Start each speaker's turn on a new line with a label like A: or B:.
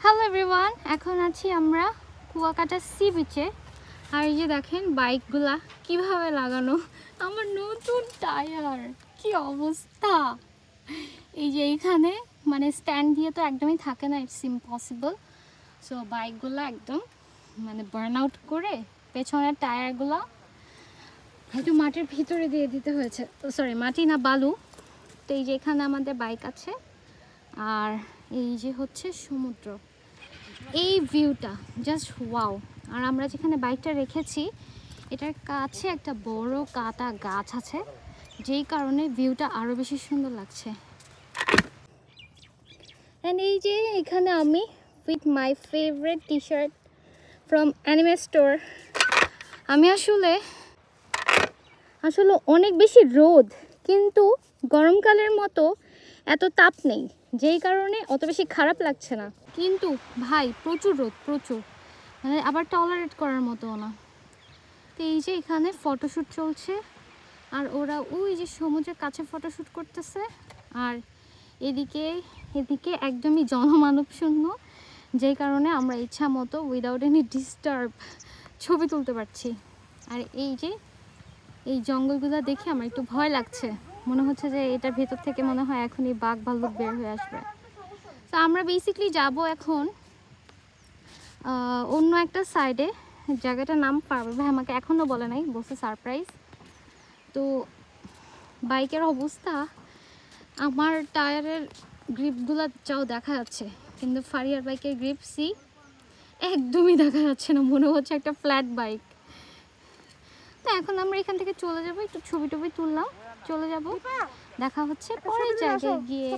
A: Hello everyone, এখন আছি আমরা কুয়াকাটা সি বিচে। আর এই যে দেখেন বাইকগুলা কিভাবে লাগানো, আমার নতুন টায়ার, কি অবস্থা। এই যে এইখানে মানে স্ট্যান্ড দিয়ে তো একদমই থাকে না, ইটস ইম্পসিবল। সো বাইকগুলো একদম মানে বার্ন আউট করে পেছনের টায়ারগুলো একটু মাটির ভিতরে দিয়ে দিতে হয়েছে। সরি, মাটি না, বালু। তো এই যে এখানে আমাদের বাইক আছে, আর এই যে হচ্ছে সমুদ্র। এই ভিউটা জাস্ট ওয়াও। আর আমরা যেখানে বাইকটা রেখেছি এটার কাছে একটা বড় কাটা গাছ আছে, যেই কারণে ভিউটা আরও বেশি সুন্দর লাগছে। অ্যান্ড এই যে এখানে আমি with my favourite T shirt from anime store. আমি আসলে অনেক বেশি রোদ, কিন্তু গরমকালের মতো এত তাপ নেই, যেই কারণে অত বেশি খারাপ লাগছে না। কিন্তু ভাই প্রচুর রোদ, প্রচুর, মানে আবার টলারেট করার মতো না। তো এই যে এখানে ফটোশ্যুট চলছে, আর ওরা ওই যে সমুদ্রের কাছে ফটোশ্যুট করতেছে, আর এদিকে একদমই জনমানব শূন্য, যেই কারণে আমরা ইচ্ছা মতো উইদাউট এনি ডিস্টার্ব ছবি তুলতে পারছি। আর এই যে এই জঙ্গলগুলো দেখে আমার একটু ভয় লাগছে, মনে হচ্ছে যে এটার ভেতর থেকে মনে হয় এখনই বাঘ ভাল্লুক বের হয়ে আসবে। তো আমরা বেসিক্যালি যাব এখন অন্য একটা সাইডে, জায়গাটার নাম পারবে ভাই আমাকে এখনও বলে নাই, বলছে সারপ্রাইজ। তো বাইকের অবস্থা, আমার টায়ারের গ্রিপগুলো যাও দেখা যাচ্ছে, কিন্তু ফারিয়ার বাইকের গ্রিপ সি একদমই দেখা যাচ্ছে না, মনে হচ্ছে একটা ফ্ল্যাট বাইক। তো এখন আমরা এখান থেকে চলে যাবো, একটু ছবি টবি তুললাম, চলে যাব। দেখা হচ্ছে পরের জায়গায় গিয়ে।